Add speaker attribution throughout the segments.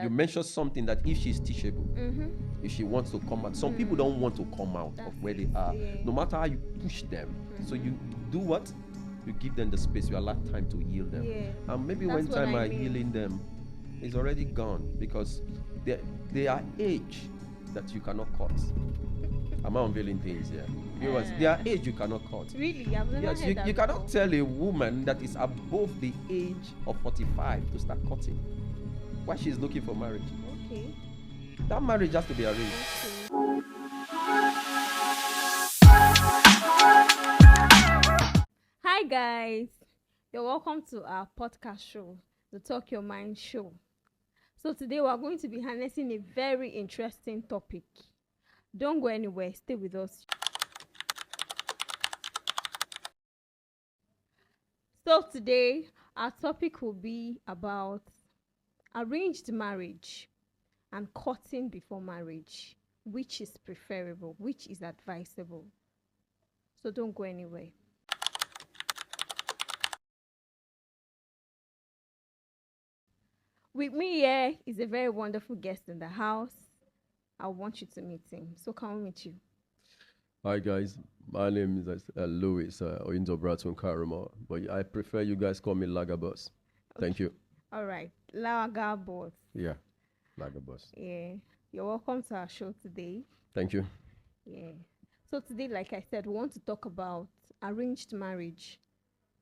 Speaker 1: You mentioned something that if she's teachable, if she wants to come out, some people don't want to come out of where they are, no matter how you push them. So you do what? You give them the space, you allow time to heal them. And maybe when time are healing them, it's already gone because they are age that you cannot cut. Am I unveiling things here? Because their age you cannot cut.
Speaker 2: Really? I've never
Speaker 1: Yes,
Speaker 2: heard that
Speaker 1: you cannot
Speaker 2: before.
Speaker 1: tell a woman that is above the age of 45 to start cutting. Why she's looking for marriage?
Speaker 2: Okay.
Speaker 1: That marriage has to be arranged.
Speaker 2: Hi guys, you're welcome to our podcast show, the Talk Your Mind show. So today we are going to be harnessing a very interesting topic. Don't go anywhere, stay with us. So today our topic will be about arranged marriage and courting before marriage. Which is preferable? Which is advisable? So don't go anywhere. With me here is a very wonderful guest in the house. I want you to meet him. So can we meet you?
Speaker 1: Hi guys, my name is Louis Oinzo Braton Karama, but I prefer you guys call me Lagabus. Thank you.
Speaker 2: All right. Laga boss.
Speaker 1: Yeah, Lagabus.
Speaker 2: Yeah. You're welcome to our show today.
Speaker 1: Thank you.
Speaker 2: Yeah. So today, like I said, we want to talk about arranged marriage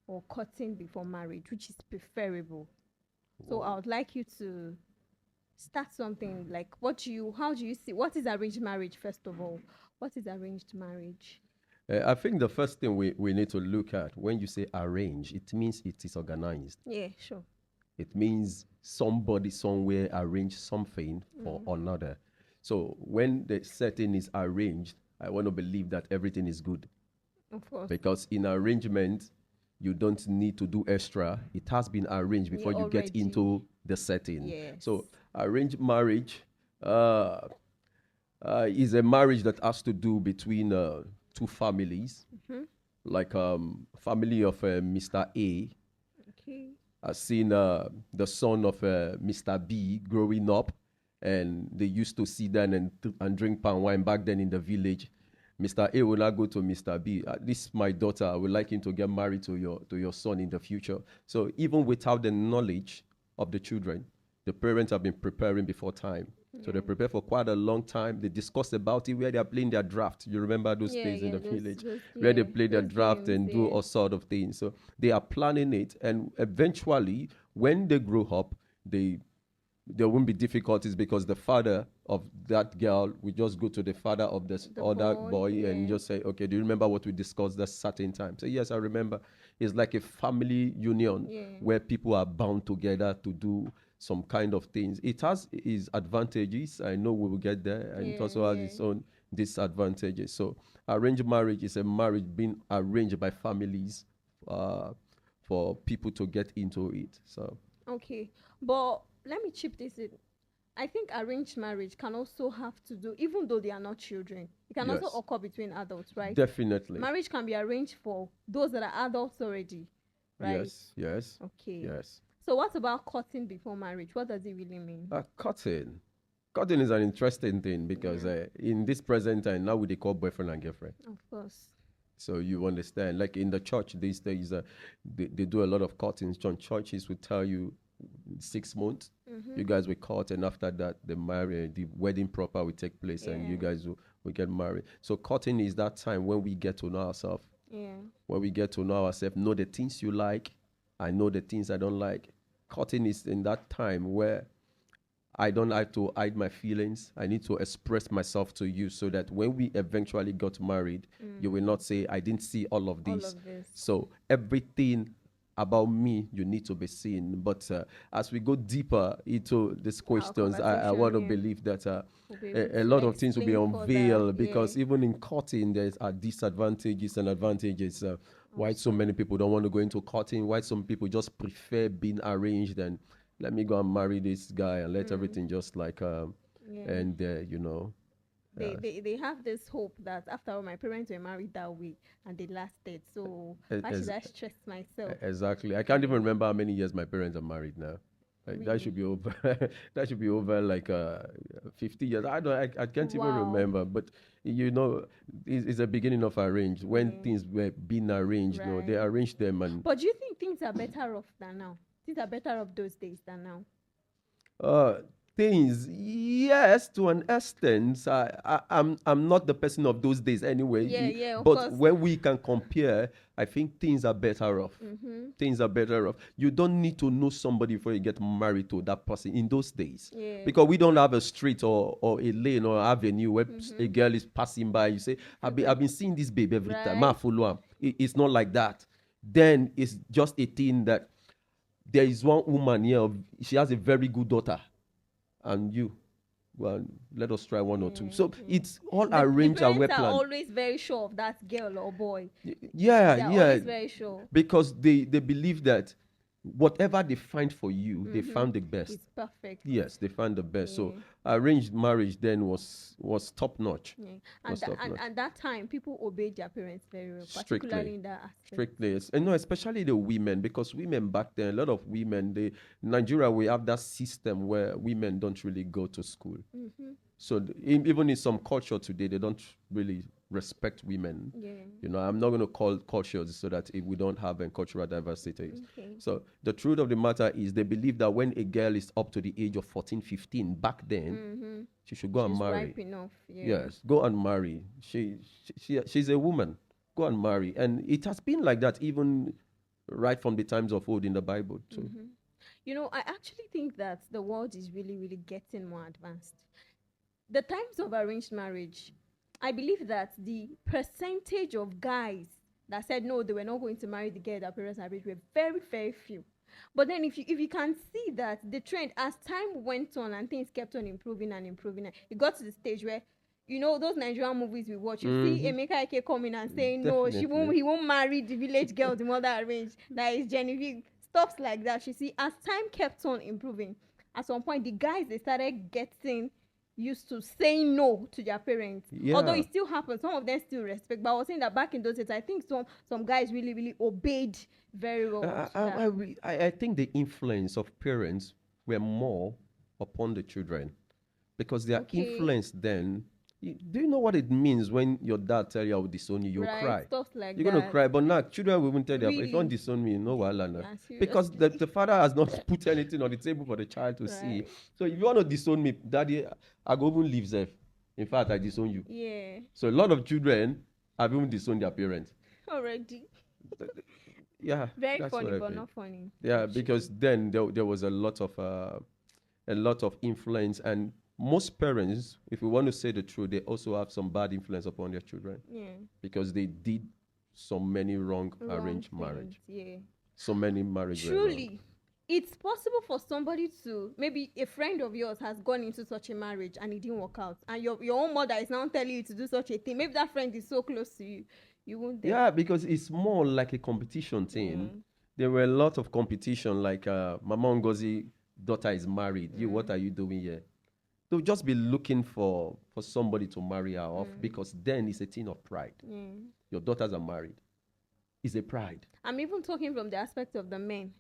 Speaker 2: or courting before marriage, which is preferable. So I would like you to start something like how do you see, what is arranged marriage first of all? What is arranged marriage?
Speaker 1: I think the first thing we need to look at when you say arrange, it means it is organized.
Speaker 2: Yeah, sure.
Speaker 1: It means somebody somewhere arranged something for another. So when the setting is arranged, I want to believe that everything is good.
Speaker 2: Of course.
Speaker 1: Because in arrangement, you don't need to do extra. It has been arranged before you get
Speaker 2: already.
Speaker 1: into the setting.
Speaker 2: Yes.
Speaker 1: So arranged marriage is a marriage that has to do between two families, like family of Mr. A
Speaker 2: Okay.
Speaker 1: has seen the son of Mr. B growing up, and they used to sit down and drink palm wine back then in the village. Mr. A will not go to Mr. B. This is my daughter. I would like him to get married to your son in the future. So even without the knowledge of the children, the parents have been preparing before time. So they prepare for quite a long time. They discuss about it where they are playing their draft. You remember those days in the village where they play their draft and do all sort of things. So they are planning it, and eventually, when they grow up, there won't be difficulties because the father of that girl will just go to the father of the other boy and just say, okay, do you remember what we discussed that certain time? So yes, I remember. It's like a family union where people are bound together to do some kind of things. It has its advantages. I know we will get there, and it also has its own disadvantages. So arranged marriage is a marriage being arranged by families for people to get into it. So
Speaker 2: Okay, but let me chip this in. I think arranged marriage can also have to do, even though they are not children, it can also
Speaker 1: Yes.
Speaker 2: occur between adults, right?
Speaker 1: Definitely.
Speaker 2: Marriage can be arranged for those that are adults already, right?
Speaker 1: Yes.
Speaker 2: Okay.
Speaker 1: Yes.
Speaker 2: So what about courting before marriage? What does it really mean?
Speaker 1: Cutting. Cutting is an interesting thing because in this present time, now we they call boyfriend and girlfriend.
Speaker 2: Of course.
Speaker 1: So you understand, like in the church these days, they do a lot of cuttings. Churches will tell you 6 months, you guys will cut, and after that, the wedding proper will take place, and you guys will get married. So cutting is that time when we get to know ourselves.
Speaker 2: Yeah.
Speaker 1: When we get to know ourselves, know the things you like, I know the things I don't like. Cutting is in that time where I don't have to hide my feelings. I need to express myself to you so that when we eventually got married, you will not say, I didn't see all of this.
Speaker 2: All of this.
Speaker 1: So everything about me, you need to be seen. But as we go deeper into these questions, I want to believe that a lot of things will be unveiled because even in cutting, there are disadvantages and advantages. Why so many people don't want to go into cutting, why some people just prefer being arranged and let me go and marry this guy and let everything just like and
Speaker 2: they have this hope that after all my parents were married that way and they lasted, so why should I stress myself?
Speaker 1: Exactly. I can't even remember how many years my parents are married now. Like, that should
Speaker 2: Really?
Speaker 1: be over. That should be over like 50 years. I don't. I can't even
Speaker 2: Wow.
Speaker 1: remember. But you know, it's a beginning of arranged. When
Speaker 2: Yeah.
Speaker 1: things were being arranged, they
Speaker 2: Right.
Speaker 1: arranged them, and
Speaker 2: But do you think things are better off than now? Things are better off those days than now.
Speaker 1: Uh, things, yes, to an extent. I'm not the person of those days anyway.
Speaker 2: Yeah, yeah, of
Speaker 1: But
Speaker 2: course.
Speaker 1: when we can compare, I think things are better off.
Speaker 2: Mm-hmm.
Speaker 1: Things are better off. You don't need to know somebody before you get married to that person in those days.
Speaker 2: Yeah.
Speaker 1: Because we don't have a street or a lane or avenue where
Speaker 2: Mm-hmm.
Speaker 1: a girl is passing by. You say, I've been seeing this babe every time. I
Speaker 2: Right.
Speaker 1: follow am. It's not like that. Then it's just a thing that there is one woman here, she has a very good daughter, and you, well, let us try one or two. So it's all
Speaker 2: The
Speaker 1: arranged and well
Speaker 2: parents are
Speaker 1: planned.
Speaker 2: always very sure of that girl or boy.
Speaker 1: Yeah,
Speaker 2: They are
Speaker 1: yeah,
Speaker 2: always very sure.
Speaker 1: because they believe that whatever they find for you, they found the best.
Speaker 2: It's perfect.
Speaker 1: Yes, they found the best. So
Speaker 2: Yeah.
Speaker 1: arranged marriage then was top notch.
Speaker 2: Yeah.
Speaker 1: Was top notch.
Speaker 2: And that time, people obeyed their parents very well,
Speaker 1: Strictly.
Speaker 2: particularly in that aspect.
Speaker 1: Strictly, yes. And no, especially the women, because women back then, a lot of women, Nigeria, we have that system where women don't really go to school.
Speaker 2: Mm-hmm.
Speaker 1: So even in some culture today, they don't really respect women.
Speaker 2: Yeah.
Speaker 1: You know, I'm not going to call cultures so that we don't have cultural diversity.
Speaker 2: Okay.
Speaker 1: So the truth of the matter is they believe that when a girl is up to the age of 14, 15, back then,
Speaker 2: Mm-hmm.
Speaker 1: she should go and
Speaker 2: She's
Speaker 1: marry.
Speaker 2: ripe enough. Yeah.
Speaker 1: Yes, go and marry. She's a woman. Go and marry. And it has been like that even right from the times of old in the Bible too.
Speaker 2: Mm-hmm. You know, I actually think that the world is really, really getting more advanced. The times of arranged marriage, I believe that the percentage of guys that said no, they were not going to marry the girl their parents arranged were very, very few. But then if you can see that the trend as time went on and things kept on improving and improving, it got to the stage where, you know, those Nigerian movies we watch, you see Emeka Ike coming and saying no,
Speaker 1: Definitely.
Speaker 2: he won't marry the village girl the mother arranged. That is Genevieve. Stuff like that. You see, as time kept on improving, at some point the guys, they started getting used to saying no to their parents.
Speaker 1: Yeah.
Speaker 2: Although it still happens, some of them still respect. But I was saying that back in those days, I think some guys really, really obeyed very well. to that.
Speaker 1: I think the influence of parents were more upon the children because their
Speaker 2: Okay.
Speaker 1: influence then. Do you know what it means when your dad tell you I will disown you? You'll
Speaker 2: Right,
Speaker 1: cry.
Speaker 2: stuff like
Speaker 1: You're gonna
Speaker 2: that.
Speaker 1: cry, but now children will even tell you, if you
Speaker 2: Really?
Speaker 1: don't disown me, no wahala now.
Speaker 2: Yeah,
Speaker 1: Because
Speaker 2: seriously.
Speaker 1: the father has not put anything on the table for the child to see.
Speaker 2: Right.
Speaker 1: So if you want to disown me, daddy, I go even leave Zef. In fact, I disown you.
Speaker 2: Yeah,
Speaker 1: So a lot of children have even disowned their parents.
Speaker 2: already.
Speaker 1: Yeah,
Speaker 2: Very
Speaker 1: that's
Speaker 2: funny,
Speaker 1: what I
Speaker 2: but
Speaker 1: think.
Speaker 2: not funny.
Speaker 1: Yeah, because then there was a lot of influence, and most parents, if we want to say the truth, they also have some bad influence upon their children
Speaker 2: Yeah.
Speaker 1: because they did so many wrong arranged
Speaker 2: Wrong
Speaker 1: marriage.
Speaker 2: things, yeah.
Speaker 1: So many marriages. were wrong.
Speaker 2: Truly, it's possible for somebody to, maybe a friend of yours has gone into such a marriage and it didn't work out, and your own mother is now telling you to do such a thing. Maybe that friend is so close to you, you won't dare.
Speaker 1: Yeah, because it's more like a competition thing. There were a lot of competition, like Mama Ngozi daughter is married. You, what are you doing here? They'll just be looking for somebody to marry her off because then it's a thing of pride.
Speaker 2: Yeah.
Speaker 1: Your daughters are married. It's a pride.
Speaker 2: I'm even talking from the aspect of the men.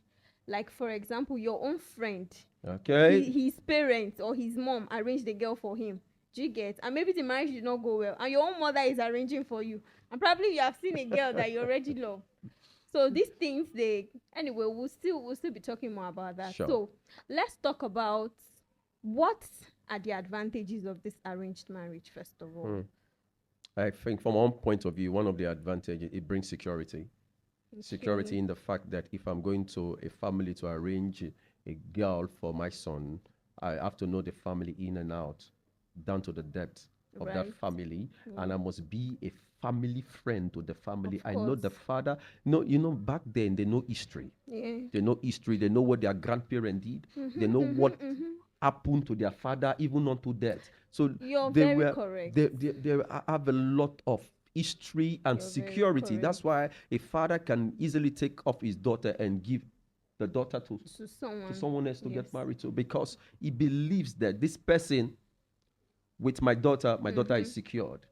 Speaker 2: Like, for example, your own friend,
Speaker 1: Okay?
Speaker 2: his parents or his mom arranged the girl for him. Do you get? And maybe the marriage did not go well, and your own mother is arranging for you. And probably you have seen a girl that you already love. So these things, anyway, we'll still be talking more about that.
Speaker 1: Sure.
Speaker 2: So let's talk about what are the advantages of this arranged marriage, first of all.
Speaker 1: I think from one point of view, one of the advantages, it brings security. Security in the fact that if I'm going to a family to arrange a girl for my son, I have to know the family in and out, down to the depth of that
Speaker 2: Right.
Speaker 1: family, and I must be a family friend to the family.
Speaker 2: Of
Speaker 1: I know the
Speaker 2: course.
Speaker 1: father. No, you know, back then they know history.
Speaker 2: Yeah.
Speaker 1: They know history. They know what their grandparents did. They know what happened to their father, even unto death. So
Speaker 2: You're
Speaker 1: they
Speaker 2: very
Speaker 1: were
Speaker 2: correct.
Speaker 1: they have a lot of history and
Speaker 2: You're very
Speaker 1: security.
Speaker 2: correct.
Speaker 1: That's why a father can easily take off his daughter and give the daughter to someone else to get
Speaker 2: Yes.
Speaker 1: married to, because he believes that this person with my daughter is secured.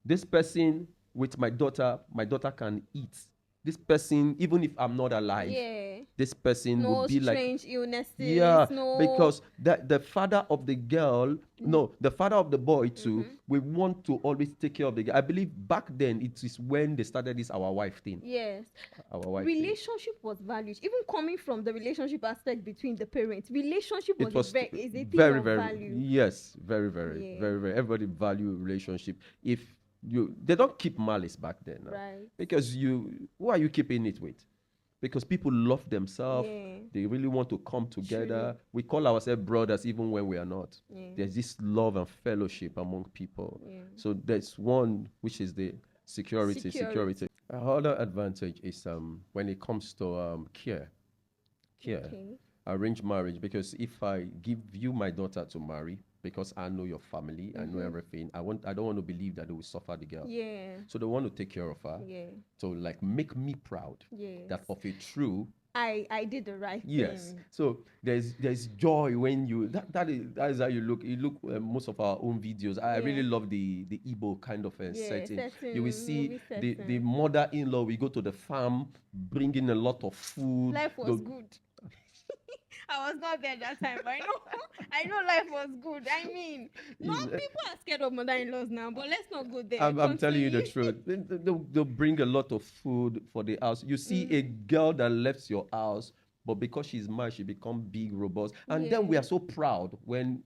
Speaker 1: This person with my daughter can eat. this person, even if I'm not alive,
Speaker 2: Yeah.
Speaker 1: this person
Speaker 2: No
Speaker 1: would be like,
Speaker 2: strange illnesses.
Speaker 1: yeah,
Speaker 2: No.
Speaker 1: because the father of the girl, no, the father of the boy too,
Speaker 2: Mm-hmm.
Speaker 1: we want to always take care of the girl. I believe back then it is when they started this our wife thing.
Speaker 2: Yes.
Speaker 1: Our wife thing.
Speaker 2: Relationship was valued, even coming from the relationship aspect between the parents. Relationship
Speaker 1: It was
Speaker 2: is a thing
Speaker 1: very,
Speaker 2: of
Speaker 1: very,
Speaker 2: value.
Speaker 1: yes, very, very,
Speaker 2: Yeah.
Speaker 1: very, very. Everybody value relationship. If they don't keep malice back then, now.
Speaker 2: Right.
Speaker 1: Because who are you keeping it with? Because people love themselves.
Speaker 2: Yeah.
Speaker 1: They really want to come together. We call ourselves brothers even when we are not.
Speaker 2: Yeah.
Speaker 1: There's this love and fellowship among people.
Speaker 2: Yeah.
Speaker 1: So there's one which is the security.
Speaker 2: Security.
Speaker 1: Another advantage is when it comes to care.
Speaker 2: Okay.
Speaker 1: Arranged marriage, because if I give you my daughter to marry, because I know your family, I know everything, I don't want to believe that they will suffer the girl.
Speaker 2: Yeah.
Speaker 1: So they want to take care of her.
Speaker 2: Yeah.
Speaker 1: So like make me proud
Speaker 2: Yes.
Speaker 1: that of a true.
Speaker 2: I did the right
Speaker 1: Yes.
Speaker 2: thing.
Speaker 1: So there's joy when you that is how you look. You look most of our own videos. I really love the Igbo kind of setting. You will see
Speaker 2: movie
Speaker 1: the
Speaker 2: setting.
Speaker 1: mother-in-law. We go to the farm, bring in a lot of food.
Speaker 2: Life was good. I was not there that time, but I know life was good. I mean, not people are scared of mother-in-laws now, but let's not go there.
Speaker 1: I'm telling you the truth. They'll bring a lot of food for the house. You see a girl that left your house, but because she's married, she becomes big, robust. And then we are so proud when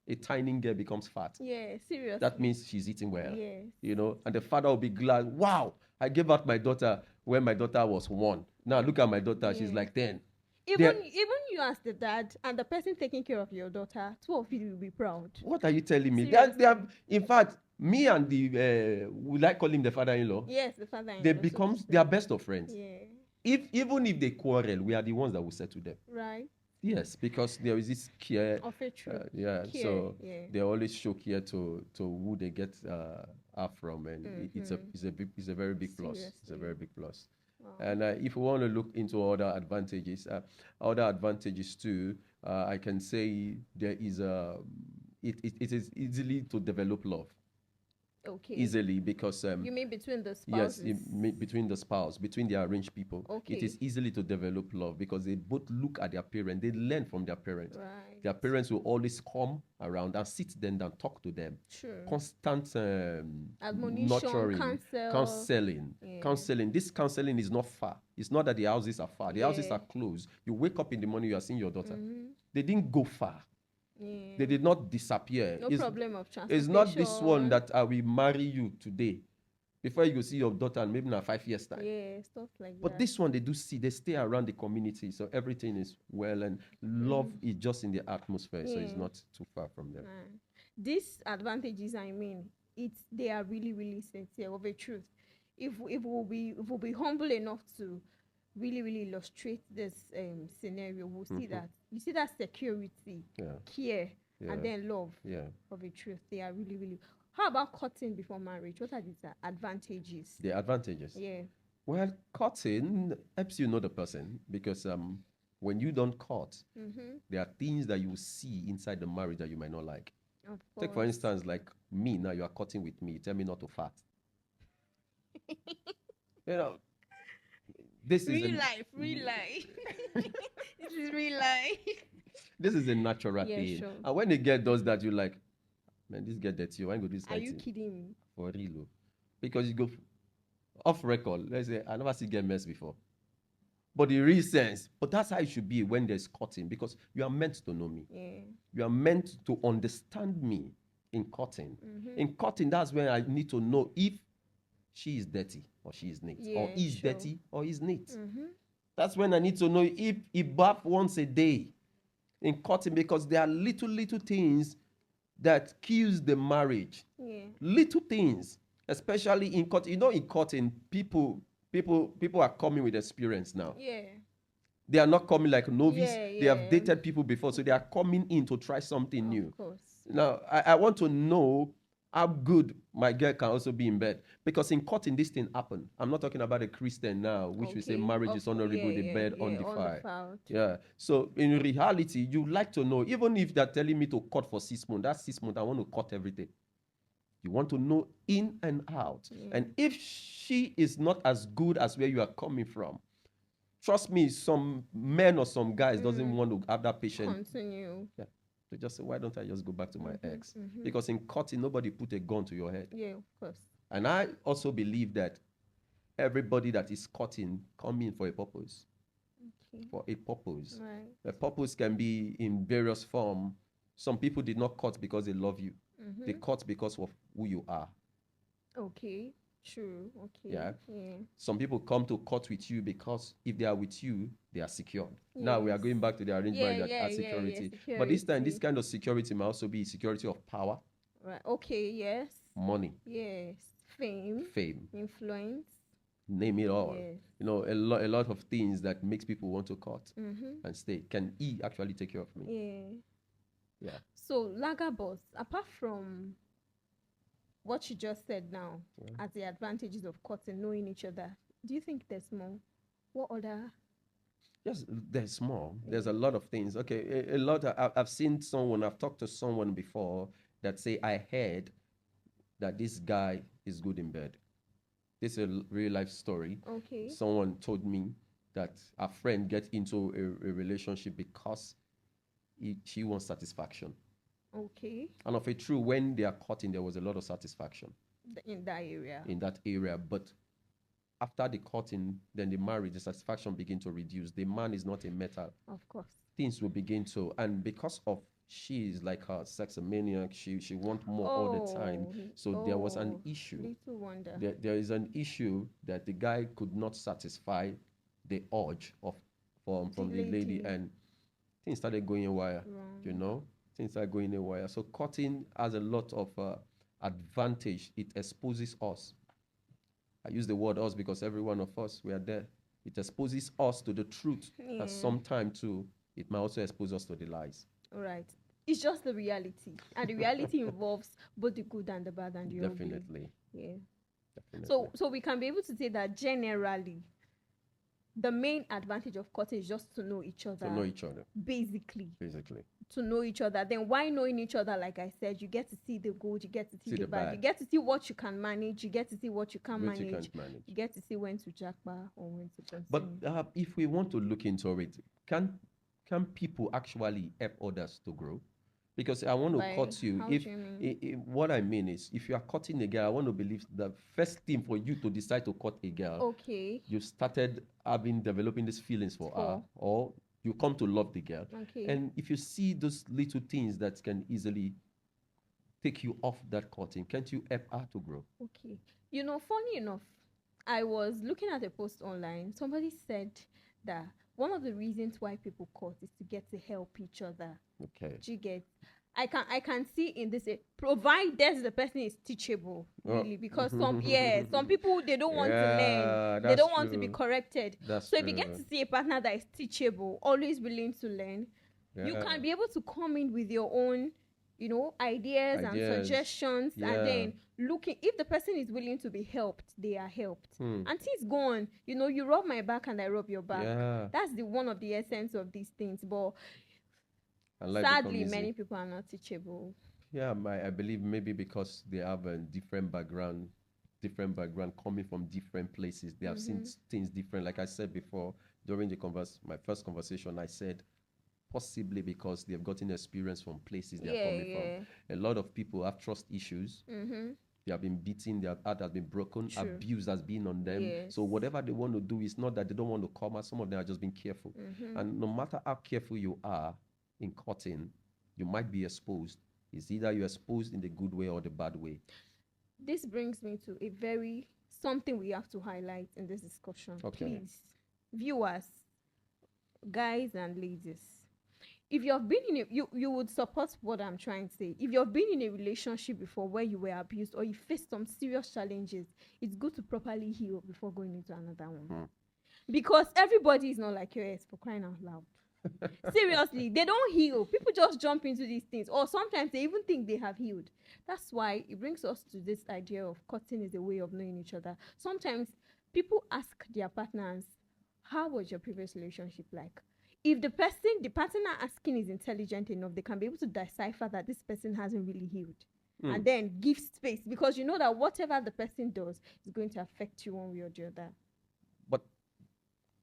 Speaker 1: a tiny girl becomes fat.
Speaker 2: Yeah, seriously.
Speaker 1: That means she's eating well.
Speaker 2: Yes.
Speaker 1: You know, and the father will be glad, wow, I gave out my daughter when my daughter was 1. Now look at my daughter, she's like 10.
Speaker 2: Even you as the dad and the person taking care of your daughter, 2 of you will be proud.
Speaker 1: What are you telling me?
Speaker 2: Seriously.
Speaker 1: They are, in fact, me and the would I call him the father-in-law?
Speaker 2: Yes, the father-in-law.
Speaker 1: They are best of friends.
Speaker 2: Yeah.
Speaker 1: Even if they quarrel, we are the ones that will settle them.
Speaker 2: Right.
Speaker 1: Yes, because there is this care.
Speaker 2: Of a truth.
Speaker 1: Yeah,
Speaker 2: Care,
Speaker 1: so
Speaker 2: yeah.
Speaker 1: they always show care to who they get her from, and it's a very big plus. It's a very big plus.
Speaker 2: Wow.
Speaker 1: And if we want to look into other advantages too, I can say there is it is easily to develop love.
Speaker 2: Okay.
Speaker 1: Easily, because
Speaker 2: you mean between the spouses?
Speaker 1: yes, between the spouse, between the arranged people.
Speaker 2: Okay.
Speaker 1: It is easily to develop love because they both look at their parents, they learn from their parents.
Speaker 2: Right.
Speaker 1: Their parents will always come around and sit them down, talk to them.
Speaker 2: Sure.
Speaker 1: Constant
Speaker 2: Admonition,
Speaker 1: nurturing, counseling.
Speaker 2: Yeah.
Speaker 1: Counseling. This counseling is not far. It's not that the houses are far. The houses are close. You wake up in the morning, you are seeing your daughter. They didn't go far.
Speaker 2: Yeah.
Speaker 1: They did not disappear.
Speaker 2: No problem of transportation.
Speaker 1: It's not this one that I will marry you today. Before you go see your daughter, and maybe in 5 years' time.
Speaker 2: Yeah, stuff like that.
Speaker 1: But this one, they stay around the community, so everything is well, and love is just in the atmosphere, so it's not too far from them.
Speaker 2: These advantages, I mean, they are really, really sincere of a truth. If we'll be humble enough to really, really illustrate this scenario, we'll see that you see that security, care, and then love of a truth. They are really, really. How about courting before marriage? What are the advantages?
Speaker 1: The advantages?
Speaker 2: Yeah.
Speaker 1: Well, courting helps you know the person, because when you don't court, there are things that you see inside the marriage that you might not like.
Speaker 2: Of course.
Speaker 1: Take, for instance, like me, now you are courting with me. Tell me not to fart. You know, this
Speaker 2: real
Speaker 1: is
Speaker 2: life. This is real life.
Speaker 1: This is a natural thing.
Speaker 2: Sure.
Speaker 1: And when a girl does that, you're like, man, this girl dirty. Why go do this?
Speaker 2: Are you kidding me?
Speaker 1: For real. Because you go off record. Let's say, I never see girl mess before. But the real sense, but that's how it should be when there's courting, because you are meant to know me.
Speaker 2: Yeah.
Speaker 1: You are meant to understand me in courting. In courting, that's when I need to know if she is dirty or she is neat, or he's dirty or he's neat. That's when I need to know if he bath once a day in courting, because there are little things that kills the marriage.
Speaker 2: Yeah.
Speaker 1: Little things, especially in courting. You know, in courting, people are coming with experience now.
Speaker 2: Yeah.
Speaker 1: They are not coming like novice.
Speaker 2: Yeah,
Speaker 1: They have dated people before, so they are coming in to try something new.
Speaker 2: Of course.
Speaker 1: Now, I want to know how good my girl can also be in bed, because in courting, this thing happen. I'm not talking about a Christian now, which we say marriage is honorable, the bed undefiled. Yeah. So in reality, you like to know, even if they're telling me to cut for 6 months, that's 6 months, I want to cut everything. You want to know in and out.
Speaker 2: Yeah.
Speaker 1: And if she is not as good as where you are coming from, trust me, some men or some guys doesn't want to have that patience.
Speaker 2: Continue.
Speaker 1: Yeah. They just say, why don't I just go back to my ex?
Speaker 2: mhm.
Speaker 1: Because in courting, nobody put a gun to your head.
Speaker 2: Yeah, of course.
Speaker 1: And I also believe that everybody that is courting come in for a purpose.
Speaker 2: Okay.
Speaker 1: For a purpose.
Speaker 2: Right.
Speaker 1: The purpose can be in various form. Some people did not court because they love you.
Speaker 2: Mm-hmm.
Speaker 1: They court because of who you are.
Speaker 2: Okay. True. Okay.
Speaker 1: Yeah.
Speaker 2: Yeah.
Speaker 1: Some people come to court with you because if they are with you, they are secured. Now we are
Speaker 2: Yes.
Speaker 1: going back to the arranged marriage that
Speaker 2: Yeah,
Speaker 1: has
Speaker 2: yeah, yeah,
Speaker 1: security. But this time, this
Speaker 2: security.
Speaker 1: kind of security might also be security of power,
Speaker 2: Right. Okay. Yes.
Speaker 1: money,
Speaker 2: Yes. Fame.
Speaker 1: fame,
Speaker 2: Influence.
Speaker 1: name it all.
Speaker 2: Yes.
Speaker 1: You know, a lot of things that makes people want to court
Speaker 2: Mm-hmm.
Speaker 1: and stay. Can he actually take care of me?
Speaker 2: Yeah.
Speaker 1: Yeah.
Speaker 2: So, Lager Boss, apart from what you just said now, as the advantages of courting, knowing each other, do you think there's more? What other?
Speaker 1: Yes, there's more. There's a lot of things. Okay, a lot. I've seen someone, I've talked to someone before that say, I heard that this guy is good in bed. This is a real life story.
Speaker 2: Okay.
Speaker 1: Someone told me that a friend get into a relationship because she wants satisfaction.
Speaker 2: Okay.
Speaker 1: And of a true, when they are courting, there was a lot of satisfaction
Speaker 2: In that area.
Speaker 1: in that area. But after the courting, then the marriage, the satisfaction begin to reduce. The man is not a metal.
Speaker 2: Of course.
Speaker 1: Things will begin to, and because of she is like a sexomaniac, she want more all the time. So there was an issue.
Speaker 2: Little wonder.
Speaker 1: There is an issue that the guy could not satisfy the urge of from the lady, and things started going awry. You know, things are going awry. So courting has a lot of advantage. It exposes us. I use the word us because every one of us, we are there. It exposes us to the truth.
Speaker 2: Yeah.
Speaker 1: At some time too, it might also expose us to the lies.
Speaker 2: All right. It's just the reality, and the reality involves both the good and the bad and the ugly.
Speaker 1: Definitely.
Speaker 2: Yeah.
Speaker 1: Definitely.
Speaker 2: So we can be able to say that generally, the main advantage of courting is just to know each other.
Speaker 1: To know each other.
Speaker 2: Basically.
Speaker 1: Basically.
Speaker 2: To know each other. Then why knowing each other, like I said, you get to see the good, you get to see the bad. You get to see what you can manage, you get to see what you can't manage. You get to see when to jackpot or when to continue.
Speaker 1: But if we want to look into it, can people actually help others to grow? Because I want to cut you. If what I mean is, if you are cutting a girl, I want to believe the first thing for you to decide to cut a girl,
Speaker 2: okay,
Speaker 1: you started developing these feelings for her, or you come to love the girl.
Speaker 2: Okay.
Speaker 1: And if you see those little things that can easily take you off that cutting, can't you help her to grow?
Speaker 2: Okay. You know, funny enough, I was looking at a post online. Somebody said that one of the reasons why people cut is to get to help each other.
Speaker 1: Okay.
Speaker 2: Do you get? I can see in this, provided the person is teachable, really, because some people, they don't want to learn, they don't want to be corrected. So if you get to see a partner that is teachable, always willing to learn, you can be able to come in with your own, you know, ideas and suggestions, and then looking, if the person is willing to be helped, they are helped. And things go on. You know, you rub my back and I rub your back. That's the one of the essence of these things. But sadly, many people are not teachable.
Speaker 1: Yeah, I believe maybe because they have a different background coming from different places. They have seen things different. Like I said before, during my first conversation, I said possibly because they've gotten experience from places they're coming from. A lot of people have trust issues. They have been beaten, their heart has been broken, abuse has been on them. So whatever they want to do, is not that they don't want to come out. Some of them are just being careful. And no matter how careful you are in cutting, you might be exposed. It's either you're exposed in the good way or the bad way.
Speaker 2: This brings me to something we have to highlight in this discussion. Okay. Please, viewers, guys and ladies, if you've been in you would support what I'm trying to say. If you've been in a relationship before where you were abused or you faced some serious challenges, it's good to properly heal before going into another one. Because everybody is not like your ex, for crying out loud. Seriously, they don't heal. People just jump into these things, or sometimes they even think they have healed. That's why it brings us to this idea of cutting is a way of knowing each other. Sometimes people ask their partners, how was your previous relationship like? If the partner asking is intelligent enough, they can be able to decipher that this person hasn't really healed. and then give space, because you know that whatever the person does is going to affect you one way or the other.
Speaker 1: But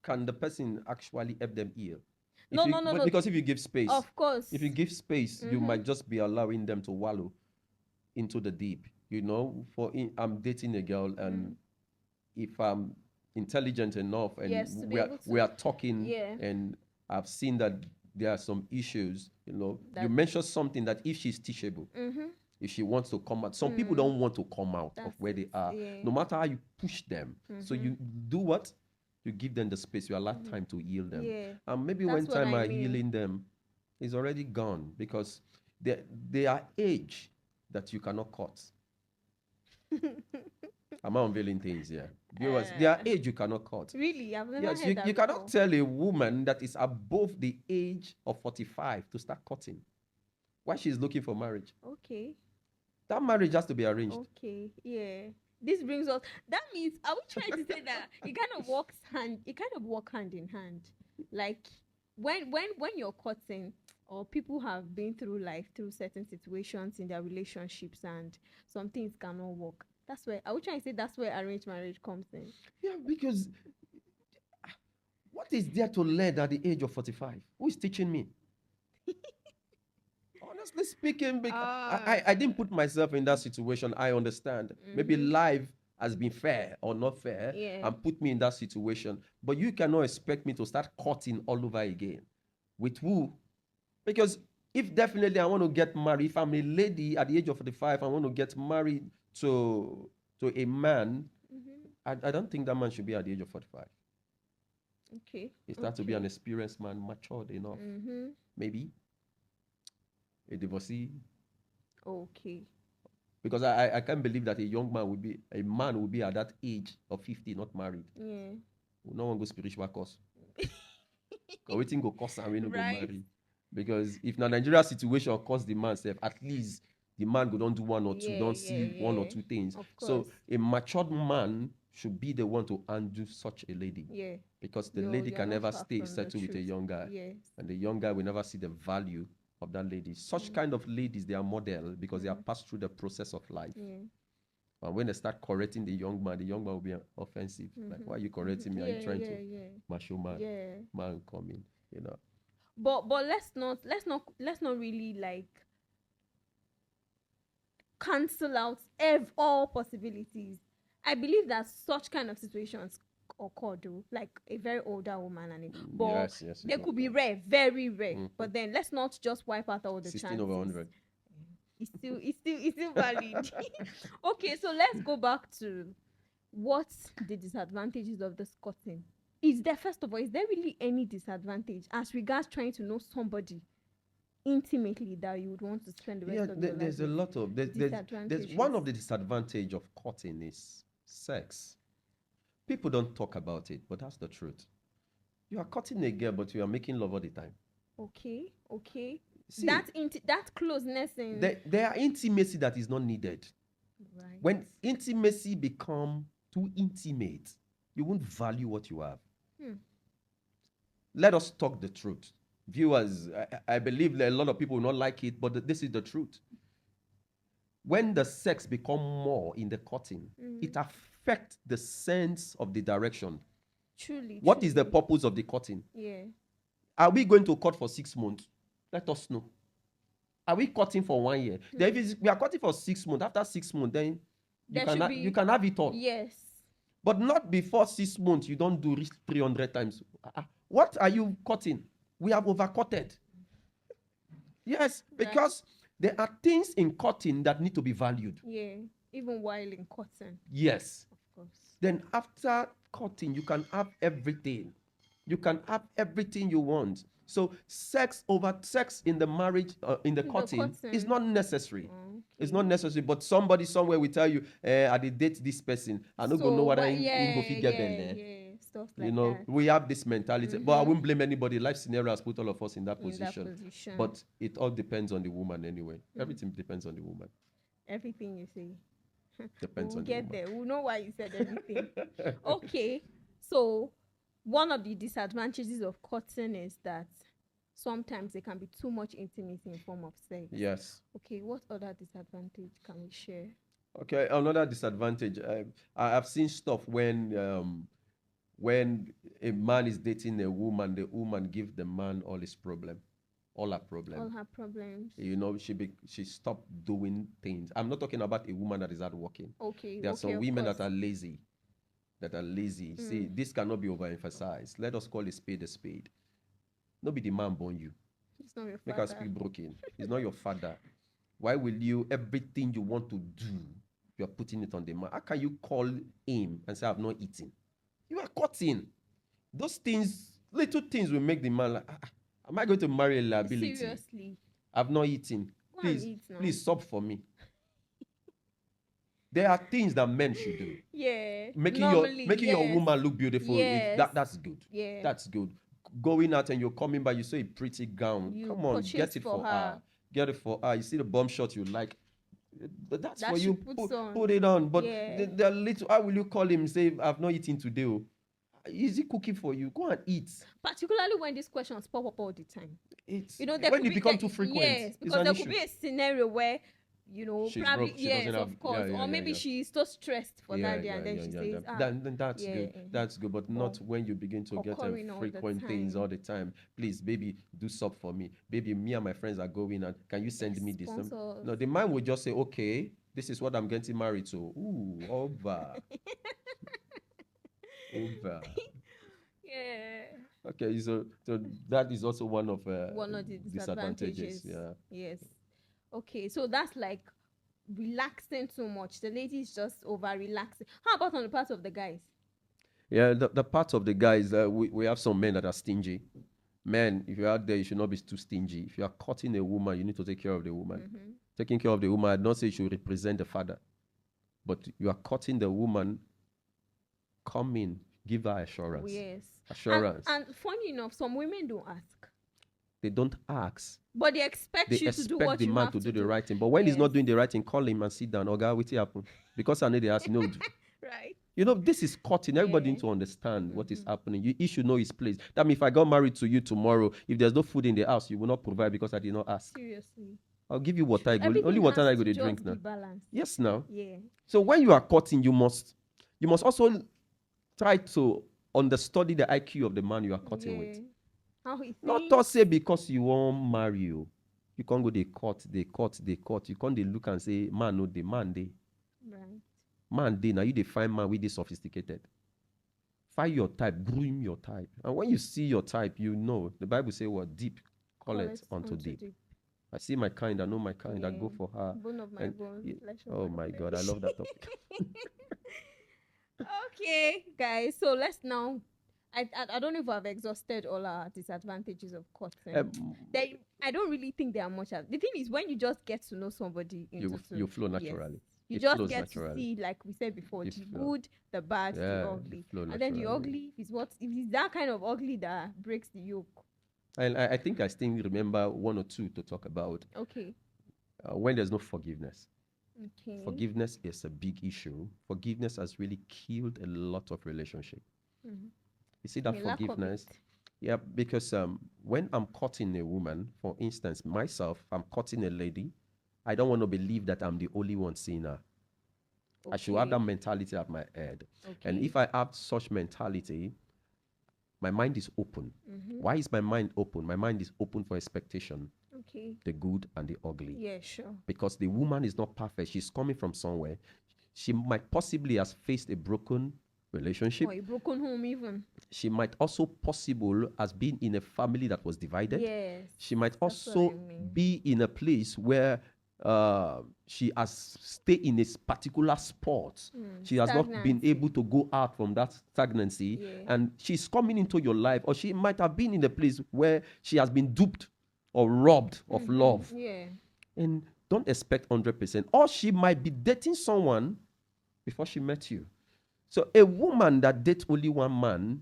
Speaker 1: can the person actually help them heal?
Speaker 2: No.
Speaker 1: Because if you give space,
Speaker 2: Of course.
Speaker 1: if you give space, you might just be allowing them to wallow into the deep. You know, I'm dating a girl, and if I'm intelligent enough and
Speaker 2: Yes, to be
Speaker 1: we are,
Speaker 2: able to-
Speaker 1: we are talking,
Speaker 2: Yeah.
Speaker 1: and I've seen that there are some issues, you know, you
Speaker 2: That-
Speaker 1: mentioned something that if she's teachable, if she wants to come out, some people don't want to come out of
Speaker 2: That's
Speaker 1: where they
Speaker 2: it,
Speaker 1: are,
Speaker 2: yeah.
Speaker 1: no matter how you push them. So you do what? You give them the space, you allow time to heal them.
Speaker 2: Yeah.
Speaker 1: And maybe
Speaker 2: That's
Speaker 1: when
Speaker 2: what
Speaker 1: time
Speaker 2: I
Speaker 1: are
Speaker 2: mean.
Speaker 1: healing them, it's already gone, because they are age that you cannot cut. Am I unveiling things here? Viewers, their age you cannot cut.
Speaker 2: Really? I've never
Speaker 1: Yes,
Speaker 2: heard that
Speaker 1: you
Speaker 2: before.
Speaker 1: cannot tell a woman that is above the age of 45 to start cutting. Why she's looking for marriage?
Speaker 2: Okay.
Speaker 1: That marriage has to be arranged.
Speaker 2: Okay. Yeah. This brings us. That means, are we trying to say that it kind of walk hand in hand? Like when you're cutting, or people have been through life, through certain situations in their relationships, and some things cannot work. That's where, are we trying to say that's where arranged marriage comes in?
Speaker 1: Yeah, because what is there to learn at the age of 45? Who is teaching me? Honestly speaking, I didn't put myself in that situation. I understand. Maybe life has been fair or not fair,
Speaker 2: Yeah.
Speaker 1: and put me in that situation. But you cannot expect me to start cutting all over again. With who? Because if definitely I want to get married, if I'm a lady at the age of 45, I want to get married to a man, I don't think that man should be at the age of 45.
Speaker 2: Okay.
Speaker 1: He starts to be an experienced man, matured enough. Maybe a divorcee.
Speaker 2: Okay.
Speaker 1: Because I can't believe that a man will be at that age of 50 not married.
Speaker 2: Yeah.
Speaker 1: No one go spiritual course. Waiting go course and we no go marry. Because if na Nigeria situation cause the man self, at least the man go don't do one or two, don't see one or two things. So a matured man should be the one to undo such a lady.
Speaker 2: Yeah.
Speaker 1: Because the lady can never stay settled with a young guy.
Speaker 2: Yes.
Speaker 1: And the young guy will never see the value of that lady. Such kind of ladies, they are model because they have passed through the process of life.
Speaker 2: Yeah.
Speaker 1: And when they start correcting the young man will be offensive. Like, why are you correcting me? Are you trying to macho man? Man coming, you know.
Speaker 2: But let's not really like cancel out all possibilities. I believe that such kind of situations occur, though, like a very older woman and but
Speaker 1: yes,
Speaker 2: they could be rare, very rare. But then let's not just wipe out all the
Speaker 1: 16
Speaker 2: chances.
Speaker 1: over 100.
Speaker 2: It's still valid. Okay, so let's go back to what's the disadvantages of this cutting. Is there really any disadvantage as regards trying to know somebody intimately that you would want to spend the rest of your life?
Speaker 1: There's a lot of there's one of the disadvantage of cutting is sex. People don't talk about it, but that's the truth. You are cutting a girl, but you are making love all the time.
Speaker 2: Okay.
Speaker 1: See,
Speaker 2: that closeness in
Speaker 1: there are intimacy that is not needed.
Speaker 2: Right.
Speaker 1: When intimacy become too intimate, you won't value what you have. Let us talk the truth. Viewers, I believe that a lot of people will not like it, but this is the truth. When the sex become more in the cutting, it affects the sense of the direction.
Speaker 2: Truly.
Speaker 1: What is the purpose of the cutting?
Speaker 2: Yeah.
Speaker 1: Are we going to cut for 6 months? Let us know. Are we cutting for 1 year? Then if we are cutting for 6 months, after 6 months, then you can have it all.
Speaker 2: Yes.
Speaker 1: But not before 6 months. You don't do reach 300 times. What are you cutting? We have overcutted. Yes, because there are things in cutting that need to be valued.
Speaker 2: Yeah, even while in cutting.
Speaker 1: Yes.
Speaker 2: Of course.
Speaker 1: Then after cutting, you can have everything. You can have everything you want. So sex in the marriage, in the cutting, is not necessary.
Speaker 2: Okay.
Speaker 1: It's not necessary. But somebody somewhere will tell you, I did date this person. I don't know what I go fit get there.
Speaker 2: Stuff like
Speaker 1: you know,
Speaker 2: that.
Speaker 1: we have this mentality. But I won't blame anybody. Life scenario has put all of us in that position. But it all depends on the woman anyway. Everything depends on the woman.
Speaker 2: Everything you say.
Speaker 1: Depends
Speaker 2: we'll
Speaker 1: on the woman.
Speaker 2: get there. We'll know why you said everything. Okay. So one of the disadvantages of cutting is that sometimes there can be too much intimacy in form of sex.
Speaker 1: Yes.
Speaker 2: Okay, what other disadvantage can we share?
Speaker 1: Okay, another disadvantage. I've seen stuff when a man is dating a woman, the woman gives the man all his problem, all her
Speaker 2: All
Speaker 1: problem.
Speaker 2: her problems.
Speaker 1: You know, she stopped doing things. I'm not talking about a woman that is hardworking.
Speaker 2: Okay,
Speaker 1: There are
Speaker 2: okay,
Speaker 1: some
Speaker 2: of
Speaker 1: women
Speaker 2: course.
Speaker 1: that are lazy. See, this cannot be overemphasized. Let us call a spade a spade. No be the man born you.
Speaker 2: It's not your
Speaker 1: Make us
Speaker 2: father.
Speaker 1: speak broken. He's not your father. Why will you, everything you want to do, you're putting it on the man? How can you call him and say, I've not eaten? You are cutting. Those things, little things will make the man like, am I going to marry a liability?
Speaker 2: Seriously.
Speaker 1: I've not eaten.
Speaker 2: Go and
Speaker 1: Please,
Speaker 2: eat now.
Speaker 1: please sub for me. There are things that men should do.
Speaker 2: Yeah.
Speaker 1: Making
Speaker 2: Normally,
Speaker 1: your
Speaker 2: yes.
Speaker 1: woman look beautiful.
Speaker 2: Yes.
Speaker 1: That's good.
Speaker 2: Yeah.
Speaker 1: That's good. Going out and you're coming back, you see a pretty gown.
Speaker 2: You
Speaker 1: Come on,
Speaker 2: purchase
Speaker 1: get it
Speaker 2: for
Speaker 1: for
Speaker 2: her.
Speaker 1: her. Get it for her. You see the bomb shot you like. That's
Speaker 2: That
Speaker 1: for
Speaker 2: she
Speaker 1: you.
Speaker 2: puts on.
Speaker 1: Put it on. But
Speaker 2: Yeah.
Speaker 1: the little, how will you call him? Say, I've not eaten today. Oh. Is he cooking for you? Go and eat.
Speaker 2: Particularly when these questions pop up all the time.
Speaker 1: It's
Speaker 2: You know, there
Speaker 1: when
Speaker 2: could
Speaker 1: it
Speaker 2: be,
Speaker 1: become
Speaker 2: there-
Speaker 1: too frequent.
Speaker 2: Yes,
Speaker 1: it's
Speaker 2: because
Speaker 1: an
Speaker 2: there
Speaker 1: issue.
Speaker 2: could be a scenario where, you know,
Speaker 1: She's
Speaker 2: probably,
Speaker 1: broke, she
Speaker 2: yes,
Speaker 1: doesn't
Speaker 2: of
Speaker 1: have-
Speaker 2: course.
Speaker 1: yeah, yeah,
Speaker 2: or maybe
Speaker 1: yeah.
Speaker 2: she's so stressed for that day and then she says,
Speaker 1: Then that's
Speaker 2: yeah,
Speaker 1: good. That's good, but not when you begin to get
Speaker 2: occurring all the
Speaker 1: frequent things
Speaker 2: time.
Speaker 1: all the time. Please, baby, do sub for me. Baby, me and my friends are going and can you send me this?
Speaker 2: Sponsors.
Speaker 1: No, the man will just say, okay, this is what I'm getting married to. Ooh, over. Over.
Speaker 2: Yeah.
Speaker 1: Okay, so that is also one of
Speaker 2: One of the disadvantages.
Speaker 1: Yeah.
Speaker 2: Yes. Okay, so that's like relaxing too much. The ladies just over relaxing. How about on the part of the guys?
Speaker 1: Yeah, the part of the guys, we have some men that are stingy. Men, if you're out there, you should not be too stingy. If you are cutting a woman, you need to take care of the woman.
Speaker 2: Mm-hmm.
Speaker 1: Taking care of the woman, I'd not say you should represent the father. But you are cutting the woman, come in, give her assurance.
Speaker 2: Yes.
Speaker 1: Assurance.
Speaker 2: And funny enough, some women don't ask.
Speaker 1: They don't ask.
Speaker 2: But they expect
Speaker 1: They
Speaker 2: you to do
Speaker 1: expect
Speaker 2: what
Speaker 1: the
Speaker 2: you
Speaker 1: man
Speaker 2: have
Speaker 1: to
Speaker 2: to
Speaker 1: do the right thing. But when he's
Speaker 2: Yes.
Speaker 1: not doing the right thing, call him and sit down. Oga, what's happen? Because I know they ask, you know,
Speaker 2: Right.
Speaker 1: you know, this is cutting. Everybody
Speaker 2: Yeah.
Speaker 1: need to understand what is happening. He should know his place. That means if I got married to you tomorrow, if there's no food in the house, you will not provide because I did not ask.
Speaker 2: Seriously.
Speaker 1: I'll give you water.
Speaker 2: Everything
Speaker 1: Only water
Speaker 2: has
Speaker 1: I go
Speaker 2: to
Speaker 1: to drink
Speaker 2: just
Speaker 1: now.
Speaker 2: be balanced.
Speaker 1: Yes, now.
Speaker 2: Yeah.
Speaker 1: So when you are cutting, you must also try to understudy the IQ of the man you are cutting
Speaker 2: Yeah.
Speaker 1: with.
Speaker 2: How he thinks.
Speaker 1: Not to say because you won't marry you. You can't go they cut. You can't they look and say, man, no, the man they.
Speaker 2: Right.
Speaker 1: Man they now you define man with this sophisticated. Find your type, groom your type. And when you see your type, you know. The Bible say what? Deep. Call it unto deep. I see my kind, I know my kind, I go
Speaker 2: Yeah.
Speaker 1: for her.
Speaker 2: Bone of my
Speaker 1: And
Speaker 2: bone. Flesh of
Speaker 1: Oh
Speaker 2: my
Speaker 1: my God, I
Speaker 2: flesh.
Speaker 1: love that topic.
Speaker 2: Okay, guys. So let's now. I don't know if I've exhausted all our disadvantages of cutting. I don't really think there are much. The thing is, when you just get to know somebody,
Speaker 1: you flow naturally.
Speaker 2: You
Speaker 1: It
Speaker 2: just
Speaker 1: flows
Speaker 2: get
Speaker 1: naturally.
Speaker 2: to see, like we said before,
Speaker 1: It
Speaker 2: the
Speaker 1: flow.
Speaker 2: good, the bad,
Speaker 1: Yeah,
Speaker 2: the
Speaker 1: it
Speaker 2: ugly,
Speaker 1: flow
Speaker 2: and then the
Speaker 1: naturally.
Speaker 2: ugly is what if it's that kind of ugly that breaks the yoke.
Speaker 1: And I think I still remember one or two to talk about
Speaker 2: Okay.
Speaker 1: when there's no forgiveness.
Speaker 2: Okay.
Speaker 1: Forgiveness is a big issue. Forgiveness has really killed a lot of relationship.
Speaker 2: Mhm.
Speaker 1: You see that
Speaker 2: The lack of
Speaker 1: forgiveness?
Speaker 2: it.
Speaker 1: Yeah, because when I'm cutting a woman, for instance, myself, I'm cutting a lady, I don't want to believe that I'm the only one seeing her. I should have that
Speaker 2: Okay.
Speaker 1: mentality at my head.
Speaker 2: Okay.
Speaker 1: And if I have such mentality, my mind is open.
Speaker 2: Mhm.
Speaker 1: Why is my mind open? My mind is open for expectation,
Speaker 2: Okay.
Speaker 1: the good and the ugly.
Speaker 2: Yeah, sure.
Speaker 1: Because the woman is not perfect. She's coming from somewhere. She might possibly has faced a broken relationship.
Speaker 2: Or a broken home, even.
Speaker 1: She might also possible has been in a family that was divided.
Speaker 2: Yes.
Speaker 1: She might
Speaker 2: That's what
Speaker 1: also
Speaker 2: I mean.
Speaker 1: be in a place where she has stayed in a particular spot. She has not been
Speaker 2: Stagnancy.
Speaker 1: able to go out from that stagnancy,
Speaker 2: Yeah.
Speaker 1: and she's coming into your life, or she might have been in a place where she has been duped or robbed of love.
Speaker 2: Yeah.
Speaker 1: And don't expect 100%. Or she might be dating someone before she met you. So a woman that dates only one man,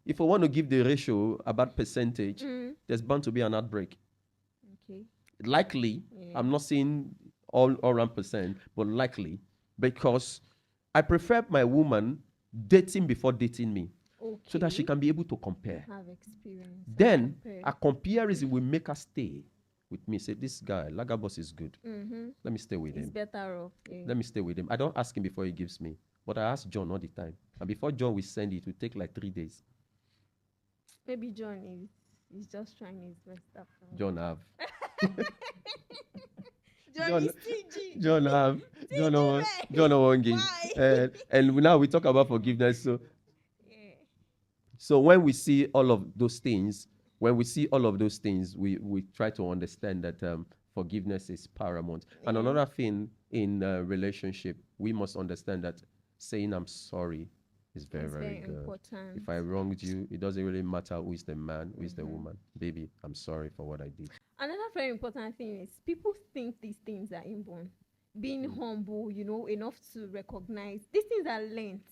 Speaker 1: if I want to give the ratio about percentage, there's bound to be an outbreak.
Speaker 2: Okay.
Speaker 1: Likely,
Speaker 2: Yeah.
Speaker 1: I'm not saying all around percent, but likely, because I prefer my woman dating before dating me.
Speaker 2: Okay.
Speaker 1: so that she can be able to compare.
Speaker 2: have experience. and
Speaker 1: Then
Speaker 2: compare.
Speaker 1: a comparison will make her stay with me. Say, this guy, Lagabos is good. Let me stay with
Speaker 2: It's
Speaker 1: him.
Speaker 2: better off. Yeah.
Speaker 1: Let me stay with him. I don't ask him before he gives me, but I ask John all the time. And before John will send it will take like 3 days.
Speaker 2: Maybe John is just trying his best after all.
Speaker 1: John have.
Speaker 2: John is TG.
Speaker 1: John have. John
Speaker 2: TG,
Speaker 1: won't-
Speaker 2: man.
Speaker 1: John won't give.
Speaker 2: Why?
Speaker 1: And now we talk about forgiveness.
Speaker 2: Yeah.
Speaker 1: So when we see all of those things, we try to understand that forgiveness is paramount. And
Speaker 2: Yeah.
Speaker 1: another thing in relationship, we must understand that saying I'm sorry is very,
Speaker 2: It's
Speaker 1: very good.
Speaker 2: important.
Speaker 1: If I wronged you, it doesn't really matter who is the man, who is the woman. Baby, I'm sorry for what I did.
Speaker 2: Another very important thing is people think these things are inborn. Being humble, enough to recognize these things are learned.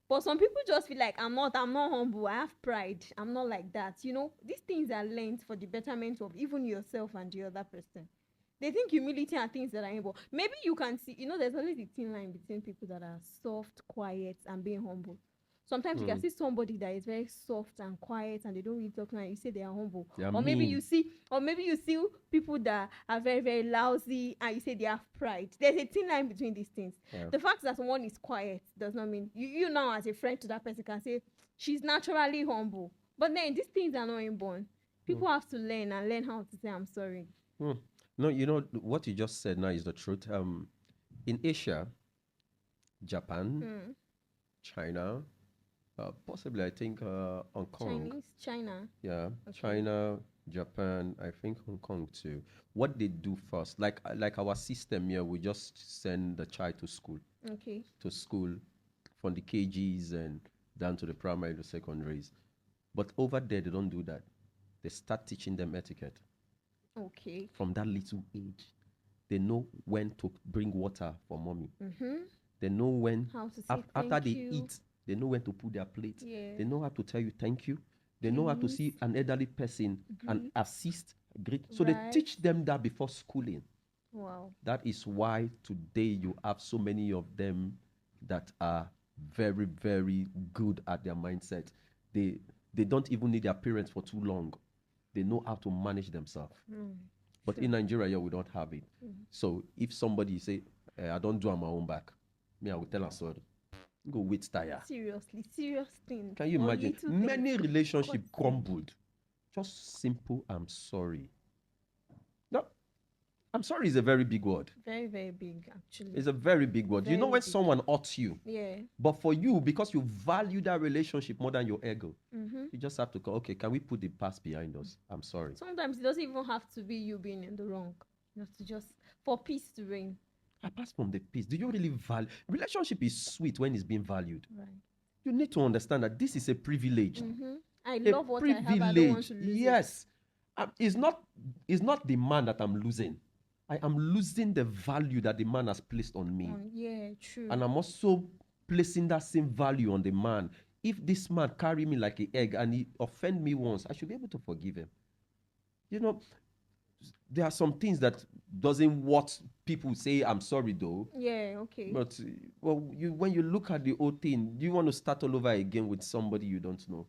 Speaker 2: But some people just feel like I'm not humble. I have pride. I'm not like that. These things are learned for the betterment of even yourself and the other person. They think humility are things that are inborn. Maybe you can see, there's always a thin line between people that are soft, quiet, and being humble. Sometimes you can see somebody that is very soft and quiet and they don't really talk, and you say they are humble.
Speaker 1: They are
Speaker 2: Or maybe
Speaker 1: mean.
Speaker 2: you see people that are very, very lousy and you say they have pride. There's a thin line between these things.
Speaker 1: Yeah.
Speaker 2: The fact that someone is quiet does not mean you now as a friend to that person can say she's naturally humble. But then these things are not inborn. People have to learn how to say I'm sorry.
Speaker 1: No, what you just said now is the truth. In Asia, Japan, China, possibly I think Hong Kong.
Speaker 2: China.
Speaker 1: Yeah, China, Japan, I think Hong Kong too. What they do first, like our system here, we just send the child to school
Speaker 2: Okay.
Speaker 1: from the KGs and down to the primary, the secondaries. But over there, they don't do that. They start teaching them etiquette
Speaker 2: Okay.
Speaker 1: from that little age. They know when to bring water for mommy. They know when,
Speaker 2: How to say
Speaker 1: after
Speaker 2: thank
Speaker 1: they
Speaker 2: you.
Speaker 1: eat, they know when to put their plate.
Speaker 2: Yeah.
Speaker 1: They know how to tell you thank you. They know how to
Speaker 2: Please.
Speaker 1: see an elderly person and
Speaker 2: Greet.
Speaker 1: assist, greet. So they
Speaker 2: Right.
Speaker 1: teach them that before schooling.
Speaker 2: Wow.
Speaker 1: That is why today you have so many of them that are very, very good at their mindset. They don't even need their parents for too long. They know how to manage themselves. But in Nigeria, yeah, we don't have it. So if somebody say, I don't do on my own back, me, I will tell her sorry. Go wait tire.
Speaker 2: Seriously, serious thing.
Speaker 1: Can you
Speaker 2: Or
Speaker 1: imagine?
Speaker 2: little things.
Speaker 1: Many relationships
Speaker 2: Cut
Speaker 1: crumbled. Just simple, I'm sorry. No, I'm sorry is a very big word.
Speaker 2: Very, very big, actually.
Speaker 1: It's a very big word. You know
Speaker 2: Very
Speaker 1: when
Speaker 2: big.
Speaker 1: someone hurts you,
Speaker 2: Yeah.
Speaker 1: but for you, because you value that relationship more than your ego, you just have to go, okay, can we put the past behind us? I'm sorry.
Speaker 2: Sometimes it doesn't even have to be you being in the wrong. You have to just for peace to reign.
Speaker 1: Apart from the peace, do you really value? Relationship is sweet when it's being valued.
Speaker 2: Right.
Speaker 1: You need to understand that this is a privilege.
Speaker 2: I
Speaker 1: A
Speaker 2: love what I have. I don't want to lose it.
Speaker 1: Yes. It's not the man that I'm losing. I am losing the value that the man has placed on me.
Speaker 2: Yeah, true.
Speaker 1: And I'm also placing that same value on the man. If this man carry me like an egg and he offend me once, I should be able to forgive him. There are some things that doesn't what people say I'm sorry though.
Speaker 2: Yeah, okay.
Speaker 1: But when you look at the whole thing, do you want to start all over again with somebody you don't know?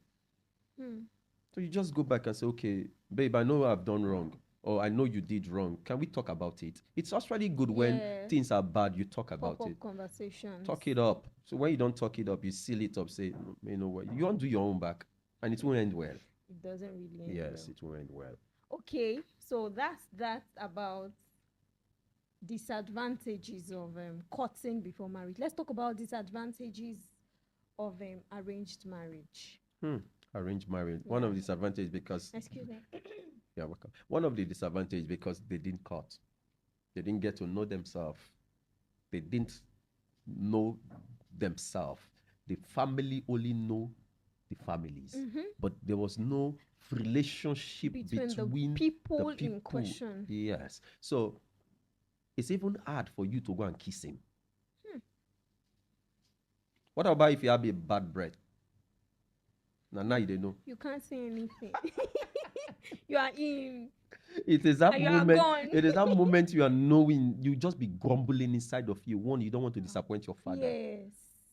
Speaker 1: So you just go back and say, okay, babe, I know I've done wrong, or I know you did wrong. Can we talk about it? It's actually good when things are bad, you talk about
Speaker 2: Pop-up
Speaker 1: it.
Speaker 2: conversations.
Speaker 1: Talk it up. So when you don't talk it up, you seal it up, say, you know what, you won't do your own back, and it won't end well.
Speaker 2: It doesn't really end
Speaker 1: Yes,
Speaker 2: well.
Speaker 1: it will end well.
Speaker 2: Okay, so that's about disadvantages of courting before marriage. Let's talk about disadvantages of arranged marriage.
Speaker 1: Arranged marriage. One of the disadvantages because
Speaker 2: Excuse me.
Speaker 1: yeah, welcome. One of the disadvantages because they didn't court. They didn't get to know themselves. They didn't know themselves. The family only know the families, but there was no relationship between
Speaker 2: the people in question.
Speaker 1: Yes. So it's even hard for you to go and kiss him. What about if you have a bad breath? Now you don't know.
Speaker 2: You can't say anything. You are in.
Speaker 1: It is that
Speaker 2: And you are
Speaker 1: moment.
Speaker 2: gone.
Speaker 1: It is that moment you are knowing. You just be grumbling inside of you. One, you don't want to disappoint your father.
Speaker 2: Yes.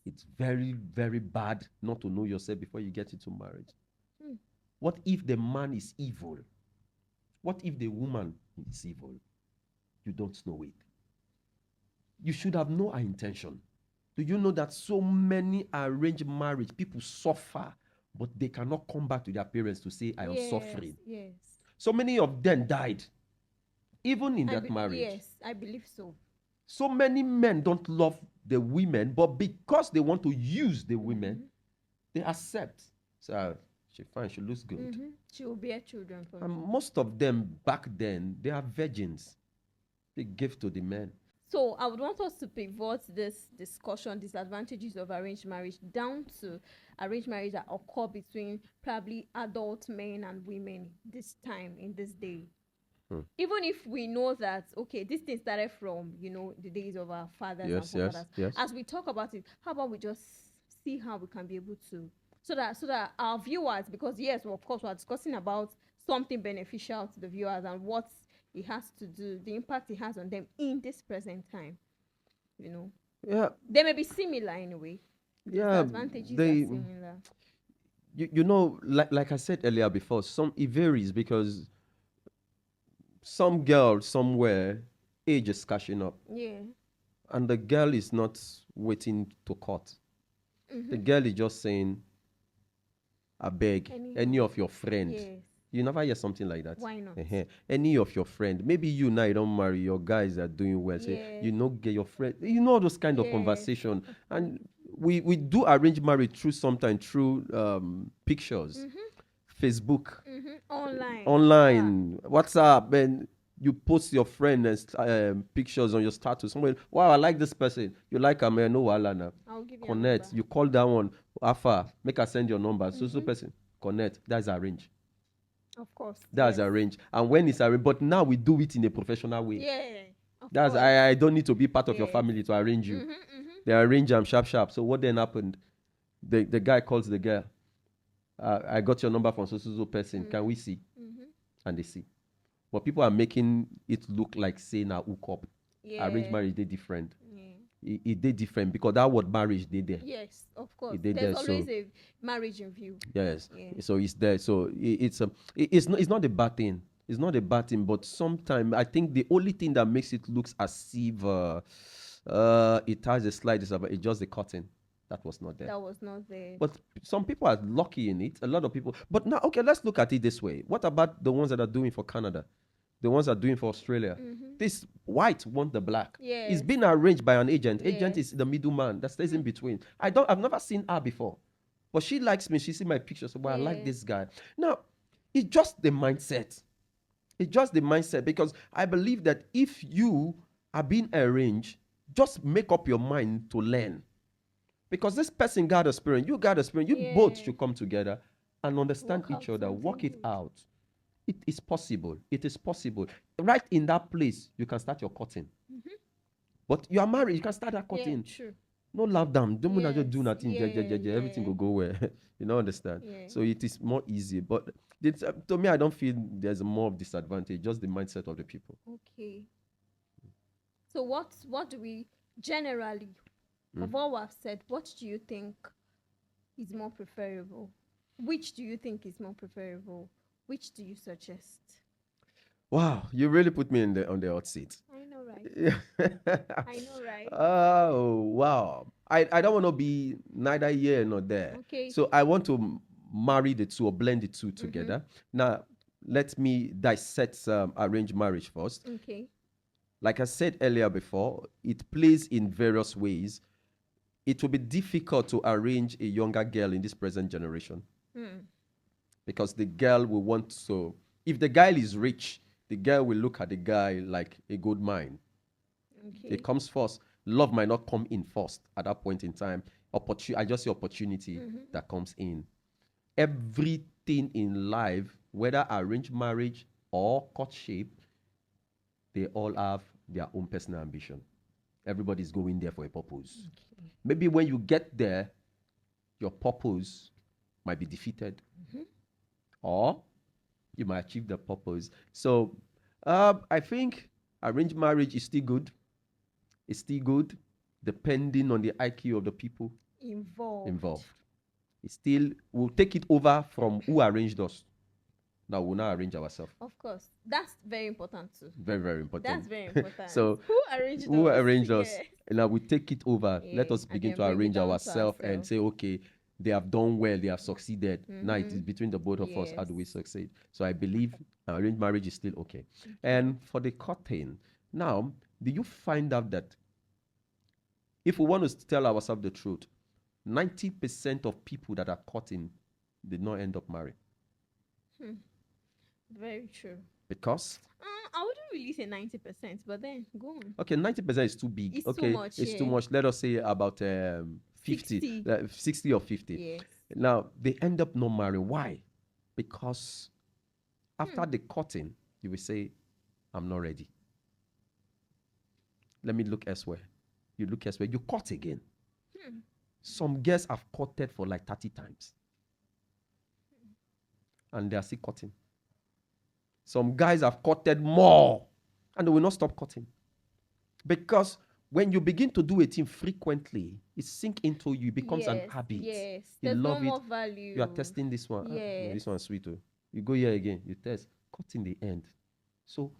Speaker 1: it's very, very bad not to know yourself before you get into marriage.
Speaker 2: Hmm.
Speaker 1: What if the man is evil? What if the woman is evil? You don't know it. You should have no intention. Do you know that so many arranged marriage, people suffer, but they cannot come back to their parents to say, I am suffering.
Speaker 2: Yes.
Speaker 1: So many of them died, even in that marriage.
Speaker 2: Yes, I believe so.
Speaker 1: So many men don't love the women, but because they want to use the women, they accept. So she's fine, she looks good.
Speaker 2: She will bear children for
Speaker 1: And
Speaker 2: me.
Speaker 1: most of them back then, they are virgins. They give to the men.
Speaker 2: So I would want us to pivot this discussion, disadvantages of arranged marriage, down to arranged marriage that occur between probably adult men and women this time, in this day. Even if we know that, okay, this thing started from, the days of our fathers and forefathers.
Speaker 1: Yes.
Speaker 2: As we talk about it, how about we just see how we can be able to, so that our viewers, because yes, of course, we're discussing about something beneficial to the viewers and what it has to do, the impact it has on them in this present time.
Speaker 1: Yeah.
Speaker 2: They may be similar anyway.
Speaker 1: Yeah.
Speaker 2: Disadvantages are similar.
Speaker 1: Like I said earlier before, it varies because some girl somewhere, age is catching up.
Speaker 2: Yeah.
Speaker 1: And the girl is not waiting to cut. The girl is just saying, I beg, any of your friends.
Speaker 2: Yes.
Speaker 1: You never hear something like that.
Speaker 2: Why not?
Speaker 1: Any of your friend. Maybe you now you don't marry, your guys are doing well. Say, get your friend. All those kind of conversation. And we do arrange marriage sometimes through pictures, Facebook, online, WhatsApp, and you post your friend and pictures on your status. Somewhere, wow, I like this person. You like a man, no walana.
Speaker 2: I'll give you
Speaker 1: Connect. You call that one, Alpha, make her send your number. So person, connect. That's arrange.
Speaker 2: Of course.
Speaker 1: That's arranged. And when it's arranged, but now we do it in a professional way.
Speaker 2: Yeah.
Speaker 1: I don't need to be part of your family to arrange you. They arrange them sharp. So what then happened? The guy calls the girl. I got your number from so person. Can we see? And they see. But people are making it look like saying a hook up. Arranged marriage, they different. It did different because that word marriage they there.
Speaker 2: Yes, of course.
Speaker 1: There's
Speaker 2: there, always a marriage in view.
Speaker 1: Yes. So it's there. So it's not a bad thing. It's not a bad thing, but sometimes I think the only thing that makes it looks as if it has a slight disadvantage is just the cutting. That was not there.
Speaker 2: That was not there.
Speaker 1: But some people are lucky in it. A lot of people. But now, okay, let's look at it this way. What about the ones that are doing for Canada? The ones that are doing for Australia? This white want the black. It's been arranged by an agent. Agent is the middleman that stays in between. I've never seen her before. But she likes me. She see my picture. So, I like this guy. Now, it's just the mindset. It's just the mindset. Because I believe that if you are being arranged, just make up your mind to learn. Because this person got experience, you got experience. You both should come together and understand each other, work it out. It is possible. It is possible. Right in that place, you can start your cutting. But you are married, you can start that cutting.
Speaker 2: Yeah, true.
Speaker 1: No love them. Don't just do nothing. Everything will go well. You don't understand. So it is more easy. But to me, I don't feel there's more of disadvantage. Just the mindset of the people.
Speaker 2: Okay. So what do we generally, of all I've said, what do you think is more preferable? Which do you think is more preferable? Which do you suggest?
Speaker 1: Wow, you really put me on the hot seat.
Speaker 2: I know, right? I know, right?
Speaker 1: Oh, wow. I don't want to be neither here nor there.
Speaker 2: Okay.
Speaker 1: So I want to marry the two or blend the two together. Now, let me dissect arranged marriage first.
Speaker 2: Okay.
Speaker 1: Like I said earlier before, it plays in various ways. It will be difficult to arrange a younger girl in this present generation. Because the girl will want to, if the guy is rich, the girl will look at the guy like a gold mine.
Speaker 2: Okay.
Speaker 1: It comes first. Love might not come in first at that point in time. I just see opportunity that comes in. Everything in life, whether arranged marriage or courtship, they all have their own personal ambition. Everybody's going there for a purpose.
Speaker 2: Okay.
Speaker 1: Maybe when you get there, your purpose might be defeated. Or you might achieve the purpose. So I think arranged marriage is still good. It's still good, depending on the IQ of the people.
Speaker 2: involved.
Speaker 1: It's still, we'll take it over from who arranged us. Now we'll now arrange ourselves.
Speaker 2: Of course, that's very important too.
Speaker 1: Very, very important.
Speaker 2: That's very important.
Speaker 1: So
Speaker 2: who arranged
Speaker 1: who
Speaker 2: us?
Speaker 1: arranged us?
Speaker 2: Yes.
Speaker 1: Now we take it over. Let
Speaker 2: Yeah,
Speaker 1: us
Speaker 2: and
Speaker 1: begin
Speaker 2: then
Speaker 1: to
Speaker 2: bring it
Speaker 1: arrange
Speaker 2: down to
Speaker 1: ourselves and
Speaker 2: ourselves.
Speaker 1: say, okay, they have done well, they have succeeded. Now it is
Speaker 2: Mhm.
Speaker 1: between the both of us. How do we
Speaker 2: Yes.
Speaker 1: succeed? So I believe arranged marriage is still okay. And for the courting, now, do you find out that if we want to tell ourselves the truth, 90% of people that are courting did not end up married?
Speaker 2: Very true.
Speaker 1: Because
Speaker 2: I wouldn't really say 90%, but then go on.
Speaker 1: okay, 90% is too big.
Speaker 2: It's too
Speaker 1: okay,
Speaker 2: much,
Speaker 1: it's too
Speaker 2: yeah.
Speaker 1: much. Let us say about 50,
Speaker 2: 60.
Speaker 1: 60 or 50.
Speaker 2: Yes.
Speaker 1: Now they end up not marrying. Why? Because after the courting, you will say, "I'm not ready. Let me look elsewhere." You look elsewhere. You court again. Some girls have courted for like 30 times, and they are still courting. Some guys have courted more, and they will not stop courting. Because when you begin to do a thing frequently, it sinks into you, becomes an
Speaker 2: Yes,
Speaker 1: habit.
Speaker 2: Yes.
Speaker 1: You
Speaker 2: There's
Speaker 1: love
Speaker 2: no
Speaker 1: it.
Speaker 2: more value.
Speaker 1: You are testing this one. Ah, no,
Speaker 2: Yes.
Speaker 1: this one's sweet. Oh. You go here again, you test, cut in the end. So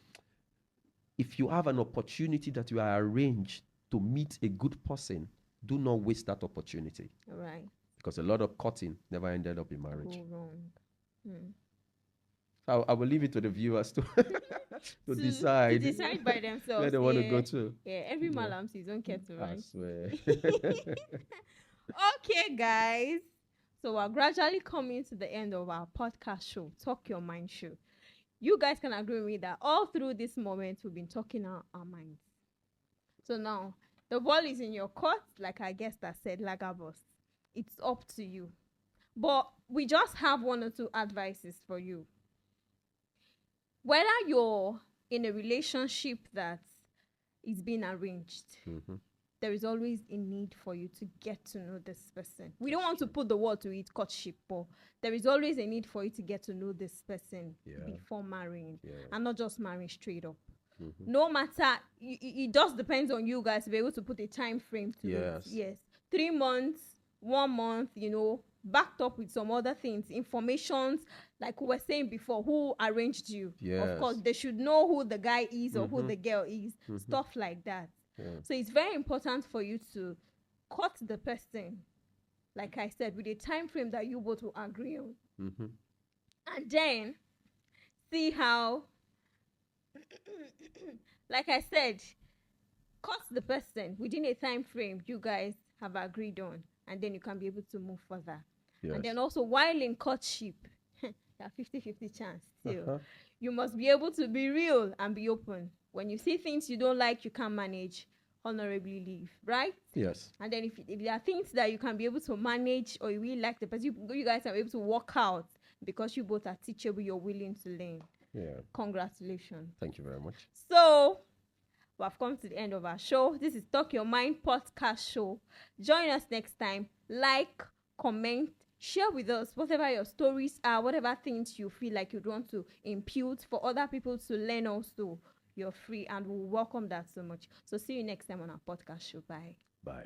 Speaker 1: if you have an opportunity that you are arranged to meet a good person, do not waste that opportunity.
Speaker 2: Right.
Speaker 1: Because a lot of cutting never ended up in marriage.
Speaker 2: Go wrong.
Speaker 1: So I will leave it to the viewers to, to
Speaker 2: To
Speaker 1: decide
Speaker 2: decide by themselves.
Speaker 1: where they want to go
Speaker 2: yeah.
Speaker 1: to.
Speaker 2: Yeah, every
Speaker 1: Yeah.
Speaker 2: malam sees own kettle,
Speaker 1: I
Speaker 2: right?
Speaker 1: swear.
Speaker 2: Okay, guys. So we're gradually coming to the end of our podcast show, Talk Your Mind show. You guys can agree with me that all through this moment, we've been talking our minds. So now, the ball is in your court, like I guess that said, Lagabos. It's up to you. But we just have one or two advices for you. Whether you're in a relationship that is being arranged, there is always a need for you to get to know this person. We don't want to put the word to it, courtship, but there is always a need for you to get to know this person before marrying, and not just marrying straight up. No matter, it just depends on you guys to be able to put a time frame to it. Yes, 3 months, 1 month, backed up with some other things, informations, like we were saying before, who arranged you. Of course, they should know who the guy is or who the girl is, stuff like that. So it's very important for you to cut the person, like I said, with a time frame that you both will agree on. And then see how, like I said, cut the person within a time frame you guys have agreed on, and then you can be able to move further. And then also, while in courtship, you have 50-50 chance still. You must be able to be real and be open. When you see things you don't like, you can't manage, honorably leave, right?
Speaker 1: Yes.
Speaker 2: And then if there are things that you can be able to manage, or you really like the person, you guys are able to work out because you both are teachable, you're willing to learn. Congratulations.
Speaker 1: Thank you very much.
Speaker 2: So we have come to the end of our show. This is Talk Your Mind podcast show. Join us next time. Like, comment, share with us whatever your stories are, whatever things you feel like you'd want to impute for other people to learn also. You're free, and we'll welcome that so much. So see you next time on our podcast show. Bye.
Speaker 1: Bye.